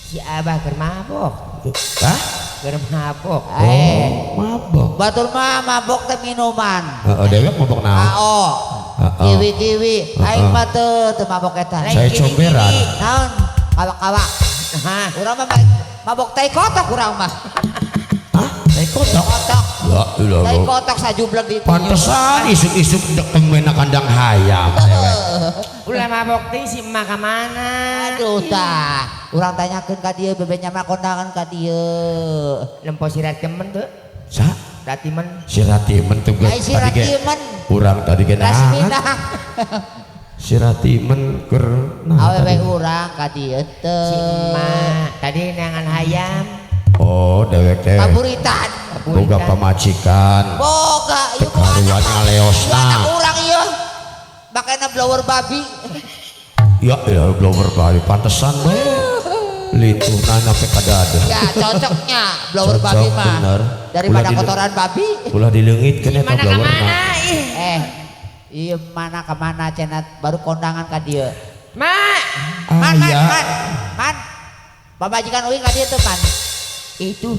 Si Abah keur mabok. Hah? Keur mabok. Mabok. Batur mah mabok teh minuman. Dewek mabok naon? AO. Kiwi-kiwi. Aing mah teu mabok eta. Saya comberan. Naon? Kawak-kawak. Hah? Urang mah mabok teh kotok urang mah. Hah? Teh kotok. Kotok. Ya ilah. Teh kotok sajublek di. Pantesan isuk-isuk dek temen kandang hayam dewek. Ulah mabok teh si emak ka mana? Aduh tah. Urang tanyakeun ka dieu bebenya mah kondangan ka dieu. Lempo sirat temen tuh. Sa? Ratimen. Si Ratimen tuh Ai si Ratimen. urang tadi ge Rasminah. Si Ratimen keur Awewe urang ka dieu Si teu. emak tadi neangan hayam. Oh dewek teh Paburitan. boga pamajikan Boga ieu mah karuan ngaleosna. anak urang ieu. Makana blower babi. Ya blower babi pantesan we lintuna sampai ka dada. Ya cocoknya blower Cocok, babi mah. bener. Daripada Ulah kotoran babi. Ulah dileungitkeun eta Mana ka blower mana? mah. Iya mana ke mana cenat baru kondangan ka dieu. Mak, Man. Aya. Man. Babajikan uing ka dieu teu man. itu.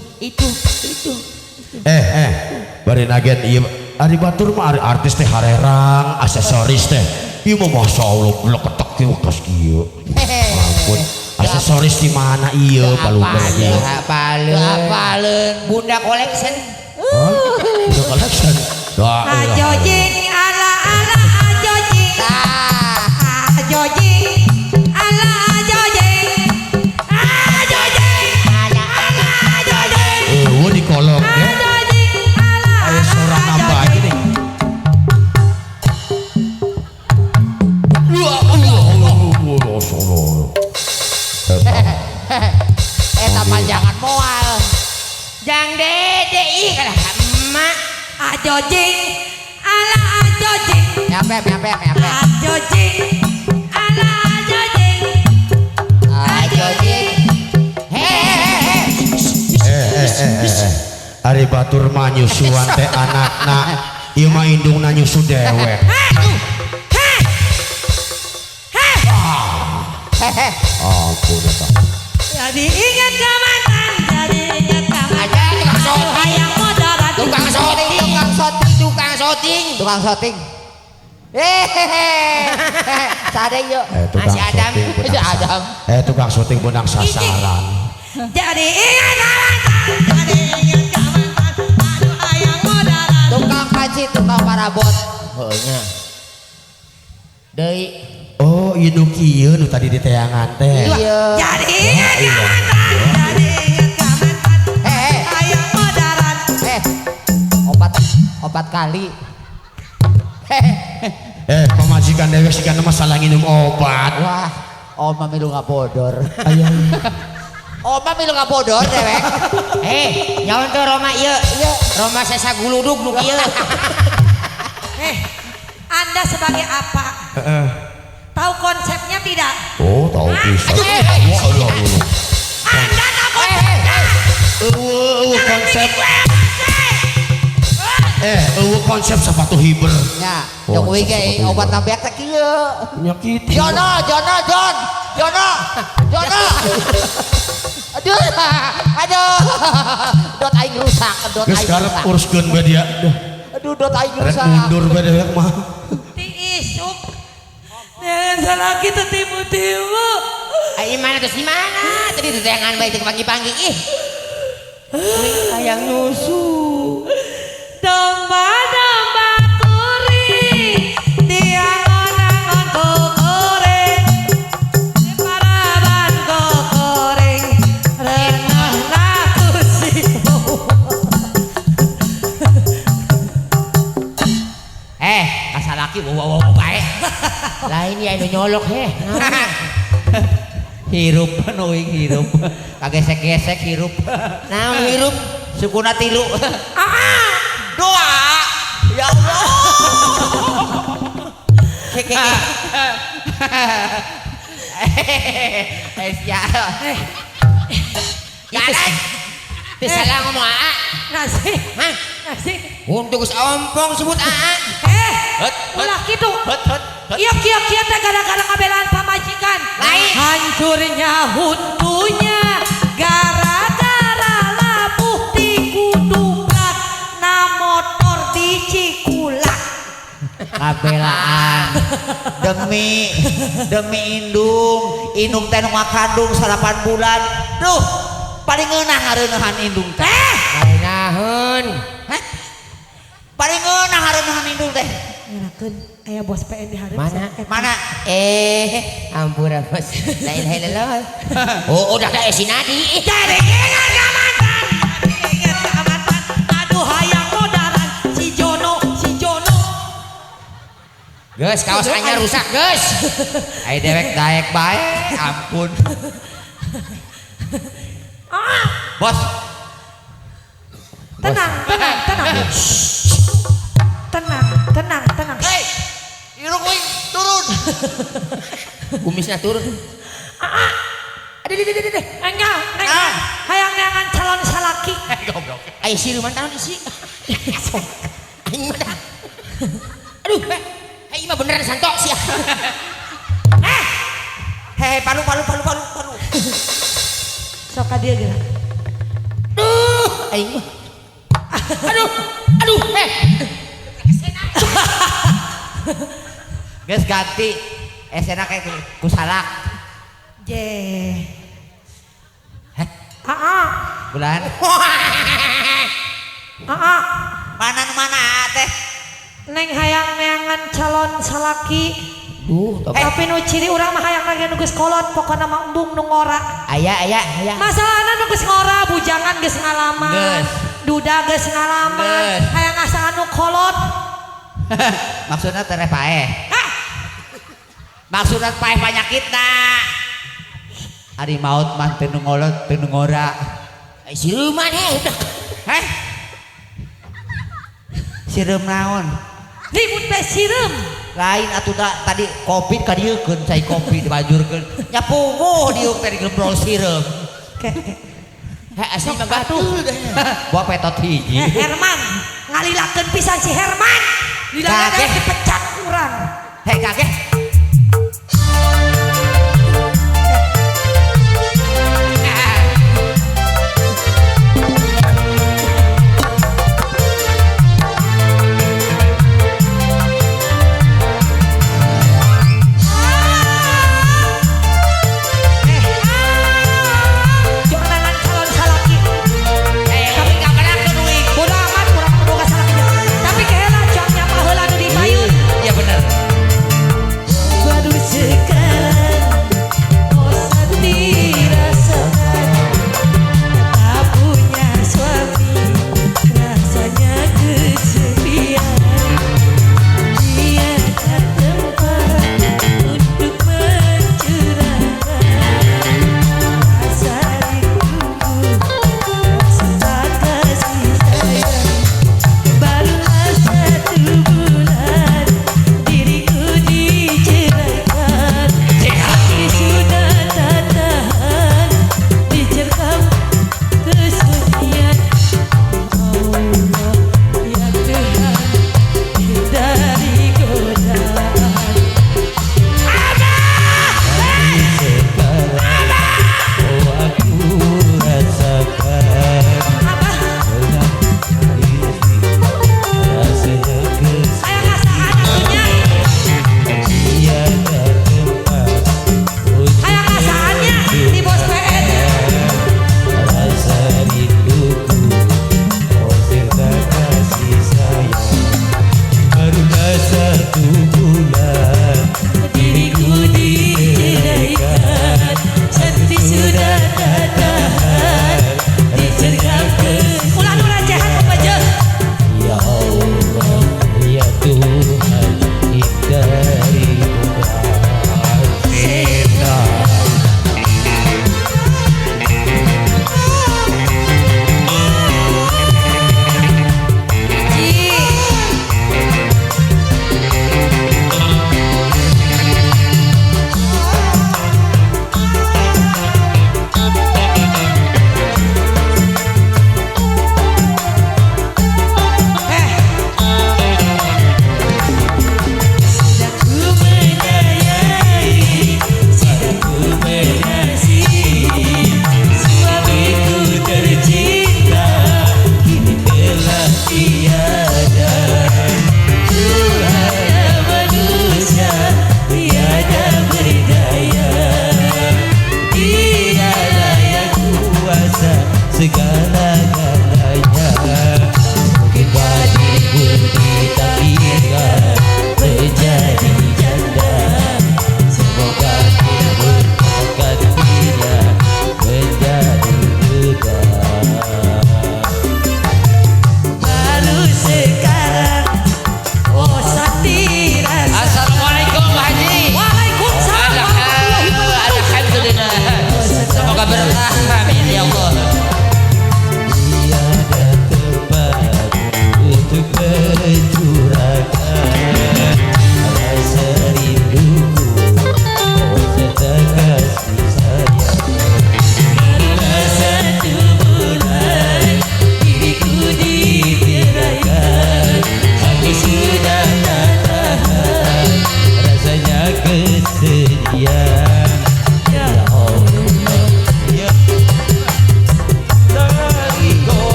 Bari nagen ieu ari batur mah artis teh harerang, aksesoris teh. Ieu mah masyaallah bleketek ieu kas kieu. Ampun. Aksesoris di mana ieu palungkeun ieu? Apaleun. Bunda collection. Udah collection. Ajojing ala ajojing. Ajojing ala ajojing. Ajojing ala ajojing. Eueuh di kolong ya. Ajojing ala Aya sorang nambah aja nih. Eta panjangan moal. Jang dede ih kalah emak. ajojing ala ajojing. Nyampe. Ajojing ala ajojing. Ajojing. Ari batur mah nyusuan teh anakna. Ieu mah indungna nyusu dewek. Ampun eta. Jadi ingat ke mantan, jadi ingat ke mantan. Aja tukang Aduh, hayang modal, Tukang shooting. Sade yuk. Tukang Masih Adam. syuting benang Si Adam. tukang syuting benang sasaran. Jadi ingat ke mantan, jadi ingat ke mantan. Aduh, hayang modal. Tukang panci, tukang parabot. Heunya. Deui Oh, ieu nu kieu nu tadi di teangan teh. Iya. Jadi ingat ke mantan, jadi ingat ke mantan. Hayang modalan. Opat kali. Pamajikan dewek sih kan masalah nginum obat. Wah, Oma milu ngabodor. Aya. Oma milu ngabodor dewek. nyaon tuh Roma ieu. Roma sesa guludug nu kieu. Anda sebagai apa? Tahu konsepnya tidak? Oh, tahu bisa. Anda tahu konsepnya? Konsep. Konsep sepatu hiber. Nya, Jokowi ge obat nambek teh kieu. Nyakiti. John. Aduh. Dot aing rusak, Geus karep uruskeun bae dia. Aduh, dot aing Rek rusak. mundur bae dewek mah. Ti isuk. Jangan salah kita timu-timu. Mana terus di mana? Tadi tuh jangan baik pagi-pagi ih. Hayang nyusu. Domba-domba kuring, tiang onang kuring, paraban kuring, renah laku sipo. Asal laki wow bae. Lain ya anu nyolok Hirup nuing hirup. Kagesek-gesek hirup. Naon hirup? Sukuna tilu. Doa. Ya Allah. Ya. Itu salah ngomong Aa. Nasi, Hah? nasi. Untuk geus ompong sebut Aa. Ulah gitu. Iya kia teh gara-gara kabelaan pamajikan. Lain. Hancurnya huntunya Kabelaan. demi indung teh nu ngakandung 8 bulan. Duh, paling ngeunah ngareunahan indung teh. Naon? Hah? Paling ngeunah ngareunahan indung teh. Ngerakeun aya bos PN di hareup. Mana? Ampura bos. Lain helelo. Oh, udah ada si Nadi. Jadi ingat ka mantan. Ingat ka mantan. Aduh hayang modaran si Jono. Geus kaos anyar rusak, geus. Ai dewek daek bae. Ampun. Bos, Tenang. Tenang. hei, irung wing turun. Kumisnya turun. Aduh. Enggak. Hayang neangan calon salaki. Goblok. Ai siruman taon isi. Aing mah. Aduh, ai mah beneran santok sia. Hei, palu. Sok ka dieu geura. Aing mah. Aduh, Geus ganti. Esena kayak kusalak. Je. Heh, Aa. bulan. Mana teh? Neng hayang neangan calon salaki. Tapi nu ciri urang mah hayang lagi nu geus kolot pokona mah embung nu ngora. Aya. Masalahna nu geus ngora bujangan geus ngalaman. Geus. Duda geus ngalaman. Geus. Hayang asa anu kolot. Maksudnya teh paeh. Maksudnya paeh panyakitna. Ari maut mah teu nu ngolot, teu nu ngora. Ai siruman udah. Heh. Sireum naon? Ribut teh sireum. Lain atuh tadi kopi ka dieu keun cai kopi dibanjurkeun. Nya punguh dieu teh digembrol sireum. Heh asli mah batul. Buah petot hiji. Herman, ngalilakeun pisan si Herman. Dilana Kaget. dipecat urang. Heh kaget. Jangan calon salaki. Tapi gak pernah kedui. Bodo amat urang boga salaki. Tapi keheula jangnya paheula nu dipayun. Iya bener.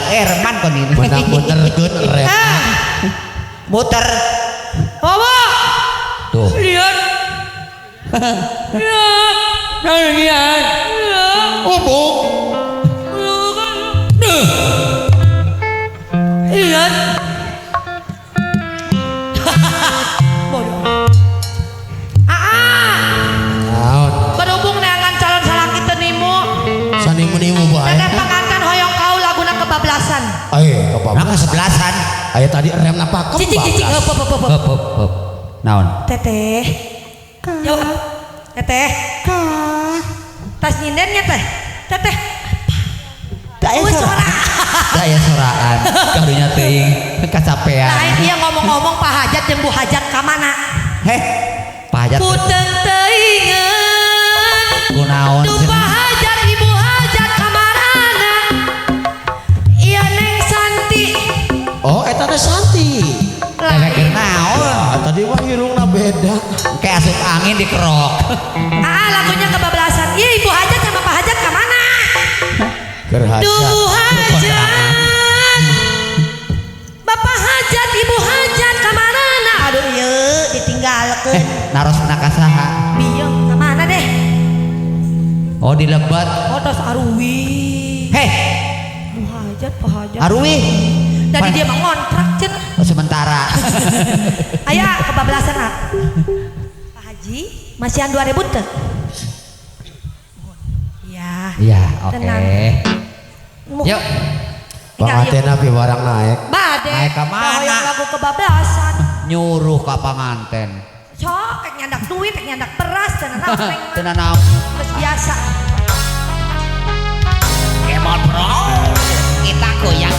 Herman kon ini. menang benerkeun rem. Muter. Mama, Tuh. lihat. Lihat. Oh, Bu. Lihat. Bodoh. Naon? Berhubung neangan calon salaki tenimu. Sani menimu bae. Ada pengantin hoyong kau laguna kebablasan. Ayo, apa? Nah kesebelasan. Aya tadi rem napa? Cicik. Hop. Naon? Teteh. Jawab. Teteh. Tas nyindennya teh. Teteh. Daya Oh, soraan. Daya soraan. Karunya teuing kacapean. Lain dia ngomong-ngomong Pak Hajat jeung Bu Hajat ka mana? Heh. Pajak Puteung teuingeun. kunaon? Duh Pak Hajat Ibu Hajat ka manana? Iya Neng Santi. Oh, eta teh Santi. Kayak naon? Ah, tadi mah hirungna beda. Kayak asup angin dikerok. Lagunya kebablasan. Iya Ibu Hajat sama Pak Hajat ke mana? Keur hajat. Duh Hajat. Bapak Hajat, Ibu Hajat ke mana? Aduh ieu ditinggalkeun. Naros ka saha? Bieu ke mana deh? Oh di Lebat. Oh tos Arwi. Heh, Bu Hajat, Pak Hajat. Arwi. Dari dia mah ngontrak cenah. Oh, sementara. Aya kebablasan ah. Pak Haji, masihan 2000 teh? Iya. Iya, oke. Tenang. Yuk. Panganten api barang naik. Bade. Naik ke mana? Hoyong lagu kebablasan. Nyuruh ka panganten. Sok, kayak nyandak duit, kayak nyandak beras, dan anak Teu naon. terus biasa. Kemon bro. Kita goyang